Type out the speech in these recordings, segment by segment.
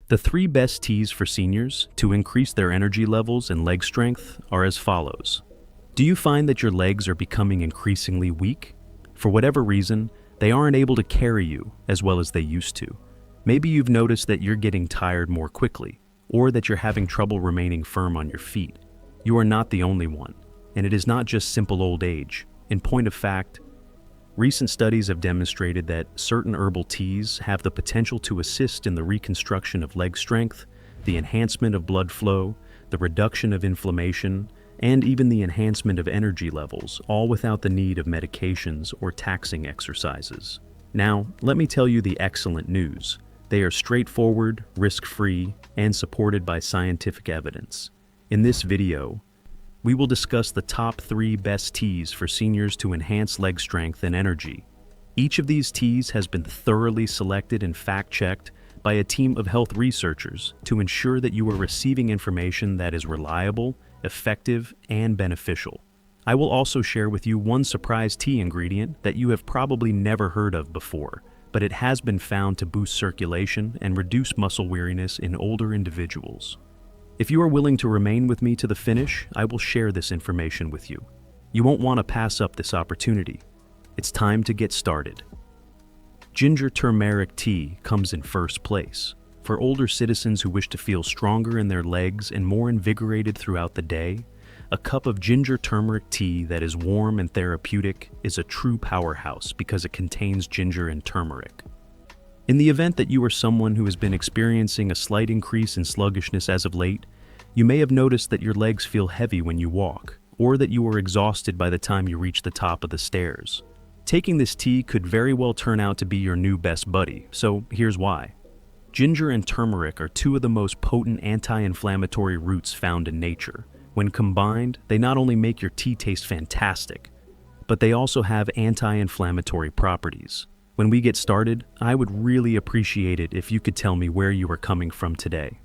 The 3 best teas for seniors to increase their energy levels and leg strength are as follows. Do you find that your legs are becoming increasingly weak? For whatever reason, they aren't able to carry you as well as they used to. Maybe you've noticed that you're getting tired more quickly, or that you're having trouble remaining firm on your feet. You are not the only one, and it is not just simple old age. In point of fact, recent studies have demonstrated that certain herbal teas have the potential to assist in the reconstruction of leg strength, the enhancement of blood flow, the reduction of inflammation, and even the enhancement of energy levels, all without the need of medications or taxing exercises. Now, let me tell you the excellent news. They are straightforward, risk-free, and supported by scientific evidence. In this video, we will discuss the top 3 best teas for seniors to enhance leg strength and energy. Each of these teas has been thoroughly selected and fact-checked by a team of health researchers to ensure that you are receiving information that is reliable, effective, and beneficial. I will also share with you one surprise tea ingredient that you have probably never heard of before, but it has been found to boost circulation and reduce muscle weariness in older individuals. If you are willing to remain with me to the finish, I will share this information with you. You won't want to pass up this opportunity. It's time to get started. Ginger turmeric tea comes in first place. For older citizens who wish to feel stronger in their legs and more invigorated throughout the day, a cup of ginger turmeric tea that is warm and therapeutic is a true powerhouse because it contains ginger and turmeric. In the event that you are someone who has been experiencing a slight increase in sluggishness as of late, you may have noticed that your legs feel heavy when you walk, or that you are exhausted by the time you reach the top of the stairs. Taking this tea could very well turn out to be your new best buddy, so here's why. Ginger and turmeric are 2 of the most potent anti-inflammatory roots found in nature. When combined, they not only make your tea taste fantastic, but they also have anti-inflammatory properties. When we get started, I would really appreciate it if you could tell me where you are coming from today.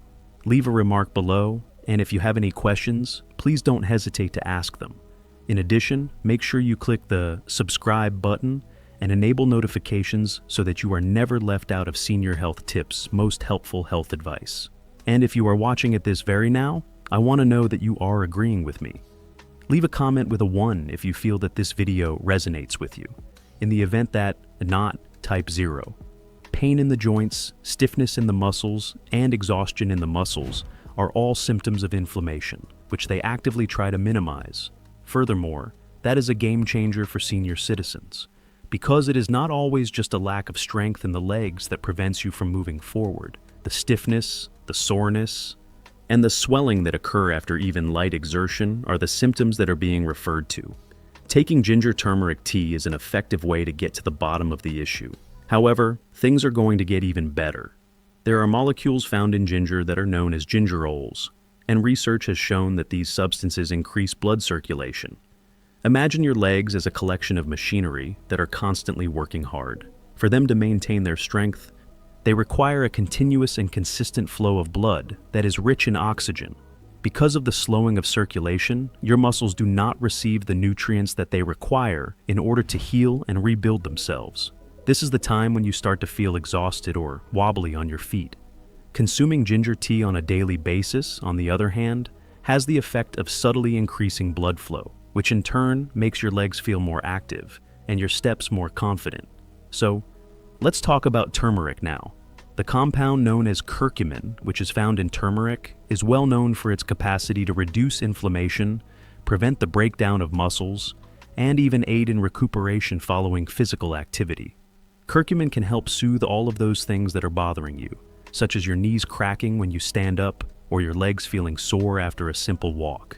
Leave a remark below, and if you have any questions, please don't hesitate to ask them. In addition, make sure you click the subscribe button and enable notifications so that you are never left out of Senior Health Tips' most helpful health advice. And if you are watching it this very now, I want to know that you are agreeing with me. Leave a comment with a 1 if you feel that this video resonates with you. In the event that not, type 0. Pain in the joints, stiffness in the muscles, and exhaustion in the muscles are all symptoms of inflammation, which they actively try to minimize. Furthermore, that is a game changer for senior citizens, because it is not always just a lack of strength in the legs that prevents you from moving forward. The stiffness, the soreness, and the swelling that occur after even light exertion are the symptoms that are being referred to. Taking ginger turmeric tea is an effective way to get to the bottom of the issue. However, things are going to get even better. There are molecules found in ginger that are known as gingerols, and research has shown that these substances increase blood circulation. Imagine your legs as a collection of machinery that are constantly working hard. For them to maintain their strength, they require a continuous and consistent flow of blood that is rich in oxygen. Because of the slowing of circulation, your muscles do not receive the nutrients that they require in order to heal and rebuild themselves. This is the time when you start to feel exhausted or wobbly on your feet. Consuming ginger tea on a daily basis, on the other hand, has the effect of subtly increasing blood flow, which in turn makes your legs feel more active and your steps more confident. So, let's talk about turmeric now. The compound known as curcumin, which is found in turmeric, is well known for its capacity to reduce inflammation, prevent the breakdown of muscles, and even aid in recuperation following physical activity. Curcumin can help soothe all of those things that are bothering you, such as your knees cracking when you stand up or your legs feeling sore after a simple walk.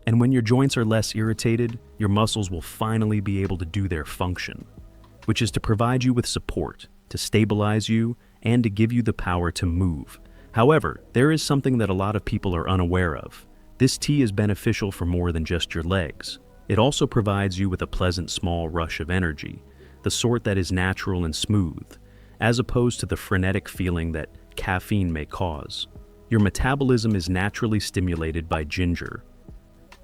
And when your joints are less irritated, your muscles will finally be able to do their function, which is to provide you with support, to stabilize you, and to give you the power to move. However, there is something that a lot of people are unaware of. This tea is beneficial for more than just your legs. It also provides you with a pleasant small rush of energy, the sort that is natural and smooth, as opposed to the frenetic feeling that caffeine may cause. Your metabolism is naturally stimulated by ginger,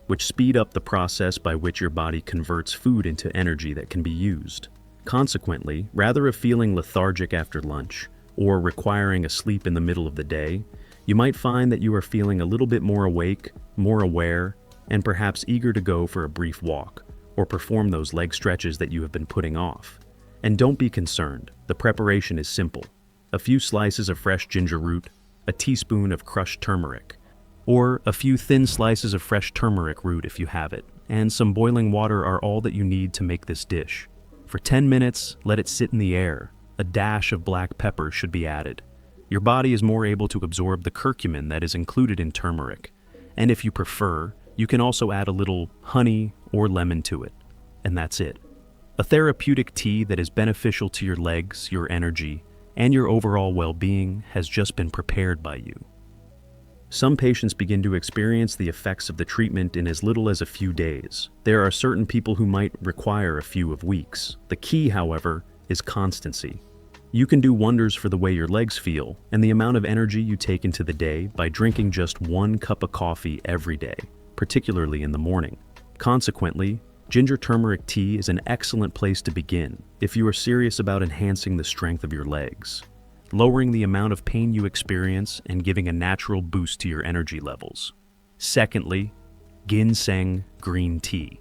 which speed up the process by which your body converts food into energy that can be used. Consequently, rather than feeling lethargic after lunch, or requiring a sleep in the middle of the day, you might find that you are feeling a little bit more awake, more aware, and perhaps eager to go for a brief walk or perform those leg stretches that you have been putting off. And don't be concerned, the preparation is simple. A few slices of fresh ginger root, a teaspoon of crushed turmeric, or a few thin slices of fresh turmeric root if you have it, and some boiling water are all that you need to make this dish. For 10 minutes, let it sit in the air. A dash of black pepper should be added. Your body is more able to absorb the curcumin that is included in turmeric, and if you prefer, you can also add a little honey or lemon to it, and that's it. A therapeutic tea that is beneficial to your legs, your energy, and your overall well-being has just been prepared by you. Some patients begin to experience the effects of the treatment in as little as a few days. There are certain people who might require a few of weeks. The key, however, is constancy. You can do wonders for the way your legs feel and the amount of energy you take into the day by drinking just 1 cup of coffee every day, particularly in the morning. Consequently, ginger turmeric tea is an excellent place to begin if you are serious about enhancing the strength of your legs, lowering the amount of pain you experience and giving a natural boost to your energy levels. Secondly, Ginseng Green tea.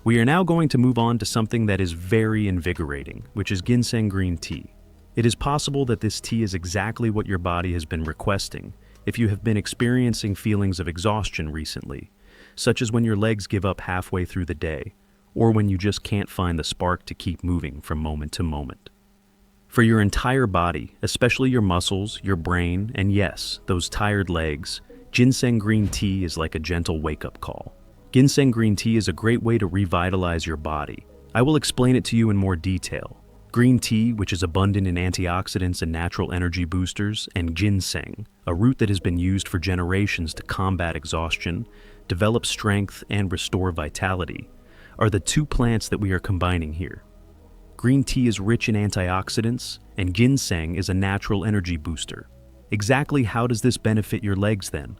We are now going to move on to something that is very invigorating, which is Ginseng Green tea. It is possible that this tea is exactly what your body has been requesting if you have been experiencing feelings of exhaustion recently, such as when your legs give up halfway through the day, or when you just can't find the spark to keep moving from moment to moment. For your entire body, especially your muscles, your brain, and yes, those tired legs, Ginseng Green tea is like a gentle wake-up call. Ginseng Green tea is a great way to revitalize your body. I will explain it to you in more detail. Green tea, which is abundant in antioxidants and natural energy boosters, and ginseng, a root that has been used for generations to combat exhaustion, develop strength, and restore vitality, are the two plants that we are combining here. Green tea is rich in antioxidants, and ginseng is a natural energy booster. Exactly how does this benefit your legs then?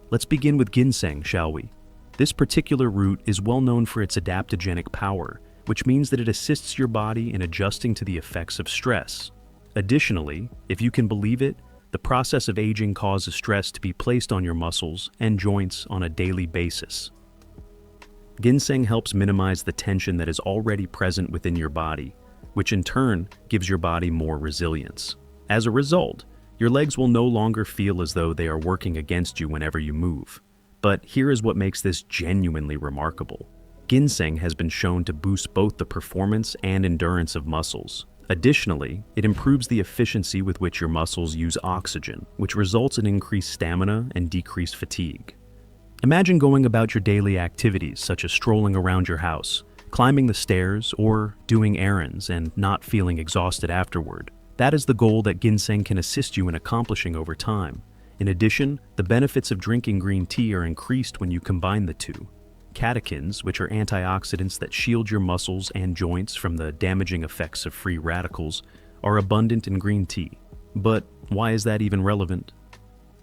Let's begin with ginseng, shall we? This particular root is well known for its adaptogenic power, which means that it assists your body in adjusting to the effects of stress. Additionally, if you can believe it, the process of aging causes stress to be placed on your muscles and joints on a daily basis. Ginseng helps minimize the tension that is already present within your body, which in turn gives your body more resilience. As a result, your legs will no longer feel as though they are working against you whenever you move. But here is what makes this genuinely remarkable. Ginseng has been shown to boost both the performance and endurance of muscles. Additionally, it improves the efficiency with which your muscles use oxygen, which results in increased stamina and decreased fatigue. Imagine going about your daily activities such as strolling around your house, climbing the stairs, or doing errands and not feeling exhausted afterward. That is the goal that ginseng can assist you in accomplishing over time. In addition, the benefits of drinking green tea are increased when you combine the two. Catechins, which are antioxidants that shield your muscles and joints from the damaging effects of free radicals, are abundant in green tea. But why is that even relevant?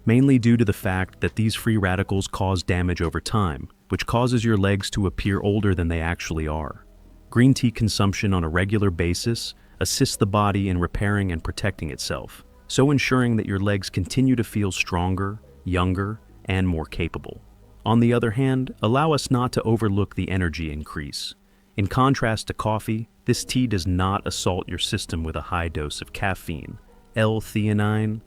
Mainly due to the fact that these free radicals cause damage over time, which causes your legs to appear older than they actually are. Green tea consumption on a regular basis assists the body in repairing and protecting itself, so ensuring that your legs continue to feel stronger, younger, and more capable. On the other hand, allow us not to overlook the energy increase. In contrast to coffee, this tea does not assault your system with a high dose of caffeine. L-theanine,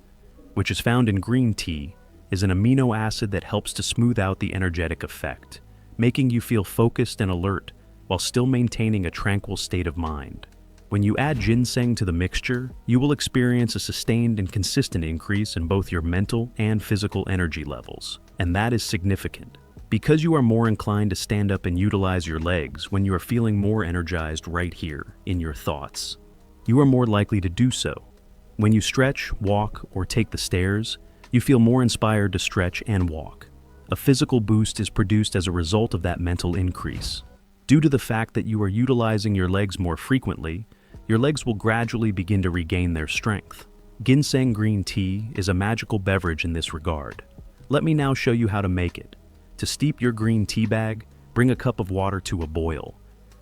which is found in green tea, is an amino acid that helps to smooth out the energetic effect, making you feel focused and alert while still maintaining a tranquil state of mind. When you add ginseng to the mixture, you will experience a sustained and consistent increase in both your mental and physical energy levels, and that is significant. Because you are more inclined to stand up and utilize your legs when you are feeling more energized right here in your thoughts, you are more likely to do so. When you stretch, walk, or take the stairs, you feel more inspired to stretch and walk. A physical boost is produced as a result of that mental increase. Due to the fact that you are utilizing your legs more frequently, your legs will gradually begin to regain their strength. Ginseng green tea is a magical beverage in this regard. Let me now show you how to make it. To steep your green tea bag, bring a cup of water to a boil.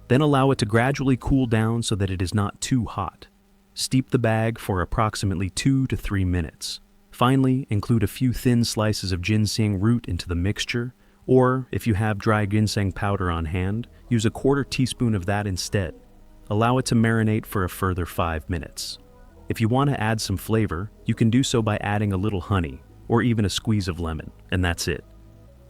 Then allow it to gradually cool down so that it is not too hot. Steep the bag for approximately 2 to 3 minutes. Finally, include a few thin slices of ginseng root into the mixture, or if you have dry ginseng powder on hand, use a quarter teaspoon of that instead. Allow it to marinate for a further 5 minutes. If you want to add some flavor, you can do so by adding a little honey, or even a squeeze of lemon, and that's it.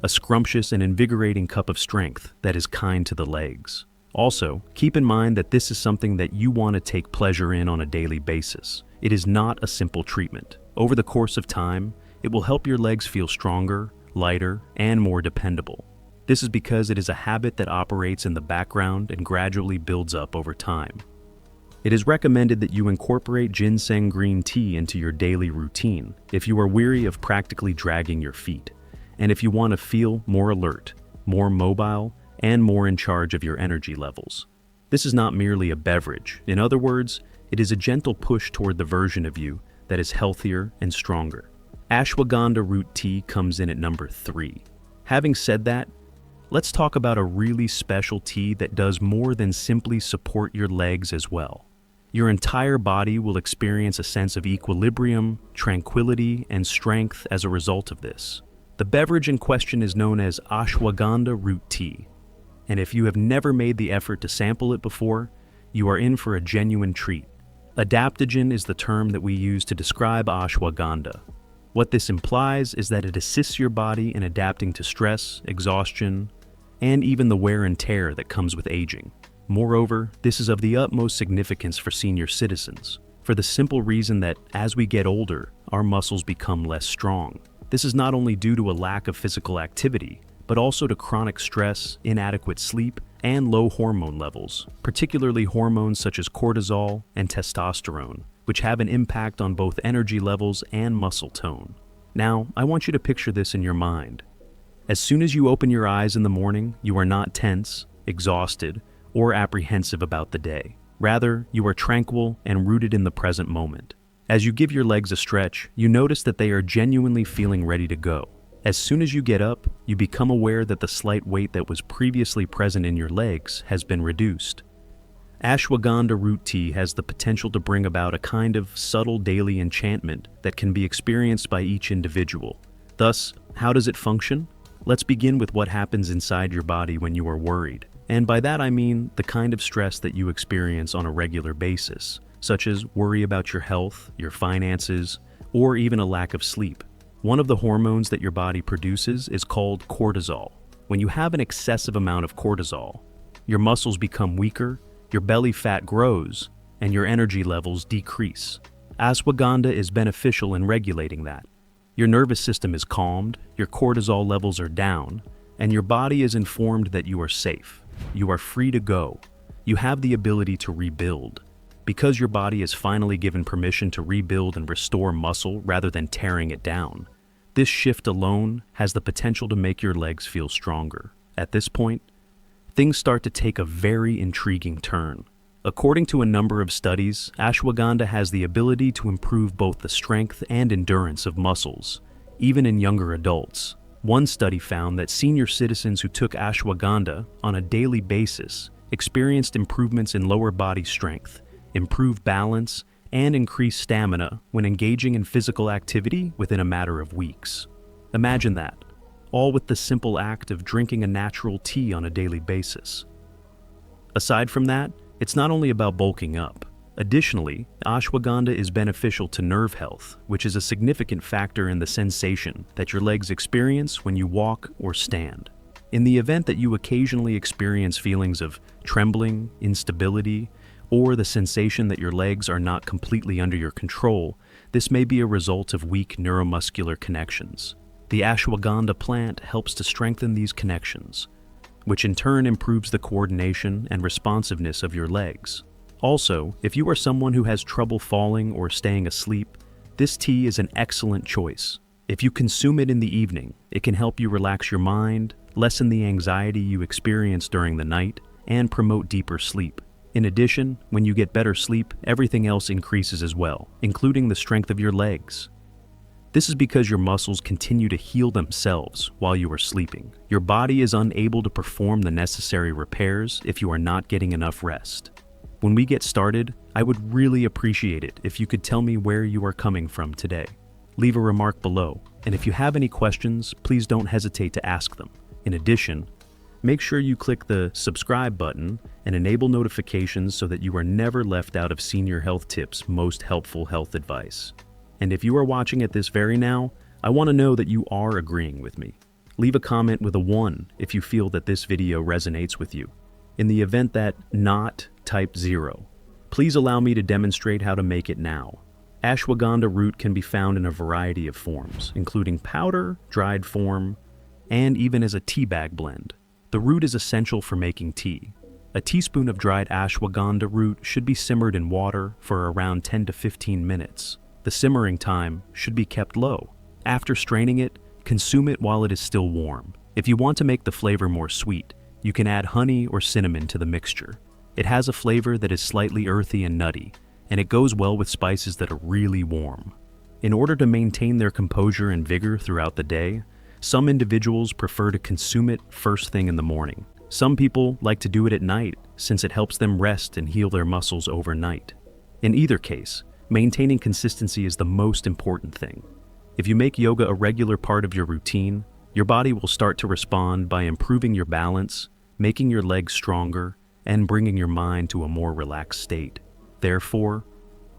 A scrumptious and invigorating cup of strength that is kind to the legs. Also, keep in mind that this is something that you want to take pleasure in on a daily basis. It is not a simple treatment. Over the course of time, it will help your legs feel stronger, lighter, and more dependable. This is because it is a habit that operates in the background and gradually builds up over time. It is recommended that you incorporate ginseng green tea into your daily routine if you are weary of practically dragging your feet, and if you want to feel more alert, more mobile, and more in charge of your energy levels. This is not merely a beverage. In other words, it is a gentle push toward the version of you that is healthier and stronger. Ashwagandha root tea comes in at number 3. Having said that, let's talk about a really special tea that does more than simply support your legs as well. Your entire body will experience a sense of equilibrium, tranquility, and strength as a result of this. The beverage in question is known as Ashwagandha root tea, and if you have never made the effort to sample it before, you are in for a genuine treat. Adaptogen is the term that we use to describe ashwagandha. What this implies is that it assists your body in adapting to stress, exhaustion, and even the wear and tear that comes with aging. Moreover, this is of the utmost significance for senior citizens, for the simple reason that as we get older, our muscles become less strong. This is not only due to a lack of physical activity, but also to chronic stress, inadequate sleep, and low hormone levels, particularly hormones such as cortisol and testosterone, which have an impact on both energy levels and muscle tone. Now, I want you to picture this in your mind. As soon as you open your eyes in the morning, you are not tense, exhausted, or apprehensive about the day. Rather, you are tranquil and rooted in the present moment. As you give your legs a stretch, you notice that they are genuinely feeling ready to go. As soon as you get up, you become aware that the slight weight that was previously present in your legs has been reduced. Ashwagandha root tea has the potential to bring about a kind of subtle daily enchantment that can be experienced by each individual. Thus, how does it function? Let's begin with what happens inside your body when you are worried. And by that I mean the kind of stress that you experience on a regular basis, such as worry about your health, your finances, or even a lack of sleep. One of the hormones that your body produces is called cortisol. When you have an excessive amount of cortisol, your muscles become weaker, your belly fat grows, and your energy levels decrease. Ashwagandha is beneficial in regulating that. Your nervous system is calmed, your cortisol levels are down, and your body is informed that you are safe. You are free to go. You have the ability to rebuild. Because your body is finally given permission to rebuild and restore muscle rather than tearing it down, this shift alone has the potential to make your legs feel stronger. At this point, things start to take a very intriguing turn. According to a number of studies, ashwagandha has the ability to improve both the strength and endurance of muscles, even in younger adults. One study found that senior citizens who took ashwagandha on a daily basis experienced improvements in lower body strength, improved balance, and increased stamina when engaging in physical activity within a matter of weeks. Imagine that, all with the simple act of drinking a natural tea on a daily basis. Aside from that, it's not only about bulking up. Additionally, ashwagandha is beneficial to nerve health, which is a significant factor in the sensation that your legs experience when you walk or stand. In the event that you occasionally experience feelings of trembling, instability, or the sensation that your legs are not completely under your control, this may be a result of weak neuromuscular connections. The ashwagandha plant helps to strengthen these connections, which in turn improves the coordination and responsiveness of your legs. Also, if you are someone who has trouble falling or staying asleep, this tea is an excellent choice. If you consume it in the evening, it can help you relax your mind, lessen the anxiety you experience during the night, and promote deeper sleep. In addition, when you get better sleep, everything else increases as well, including the strength of your legs. This is because your muscles continue to heal themselves while you are sleeping. Your body is unable to perform the necessary repairs if you are not getting enough rest. When we get started, I would really appreciate it if you could tell me where you are coming from today. Leave a remark below, and if you have any questions, please don't hesitate to ask them. In addition, make sure you click the subscribe button and enable notifications so that you are never left out of Senior Health Tips' most helpful health advice. And if you are watching at this very now, I want to know that you are agreeing with me. Leave a comment with a 1 if you feel that this video resonates with you. In the event that not, type 0. Please allow me to demonstrate how to make it now. Ashwagandha root can be found in a variety of forms, including powder, dried form, and even as a tea bag blend. The root is essential for making tea. A teaspoon of dried ashwagandha root should be simmered in water for around 10 to 15 minutes. The simmering time should be kept low. After straining it, consume it while it is still warm. If you want to make the flavor more sweet, you can add honey or cinnamon to the mixture. It has a flavor that is slightly earthy and nutty, and it goes well with spices that are really warm. In order to maintain their composure and vigor throughout the day, some individuals prefer to consume it first thing in the morning. Some people like to do it at night since it helps them rest and heal their muscles overnight. In either case, maintaining consistency is the most important thing. If you make yoga a regular part of your routine, your body will start to respond by improving your balance, making your legs stronger, and bringing your mind to a more relaxed state. Therefore,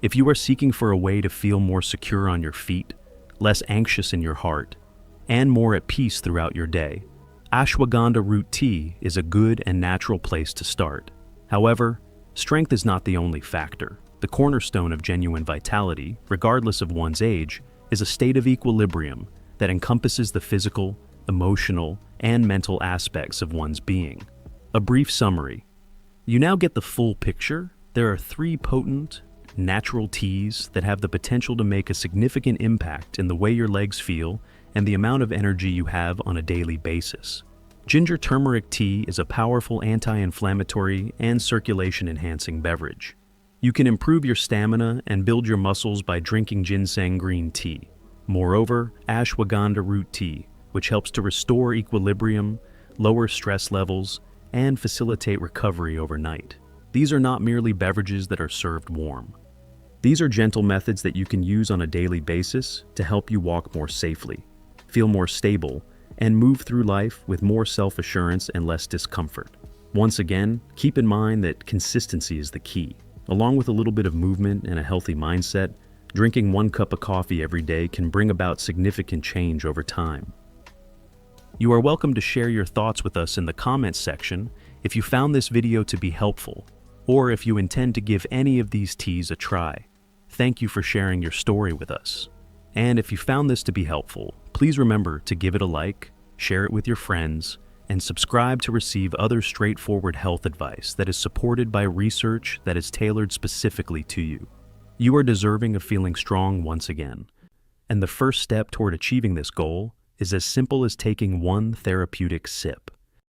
if you are seeking for a way to feel more secure on your feet, less anxious in your heart, and more at peace throughout your day, ashwagandha root tea is a good and natural place to start. However, strength is not the only factor. The cornerstone of genuine vitality, regardless of one's age, is a state of equilibrium that encompasses the physical, emotional, and mental aspects of one's being. A brief summary. You now get the full picture. There are 3 potent, natural teas that have the potential to make a significant impact in the way your legs feel and the amount of energy you have on a daily basis. Ginger turmeric tea is a powerful anti-inflammatory and circulation-enhancing beverage. You can improve your stamina and build your muscles by drinking ginseng green tea. Moreover, ashwagandha root tea, which helps to restore equilibrium, lower stress levels, and facilitate recovery overnight. These are not merely beverages that are served warm. These are gentle methods that you can use on a daily basis to help you walk more safely, feel more stable, and move through life with more self-assurance and less discomfort. Once again, keep in mind that consistency is the key. Along with a little bit of movement and a healthy mindset, drinking 1 cup of coffee every day can bring about significant change over time. You are welcome to share your thoughts with us in the comments section if you found this video to be helpful, or if you intend to give any of these teas a try. Thank you for sharing your story with us. And if you found this to be helpful, please remember to give it a like, share it with your friends, and subscribe to receive other straightforward health advice that is supported by research that is tailored specifically to you. You are deserving of feeling strong once again. And the first step toward achieving this goal is as simple as taking 1 therapeutic sip.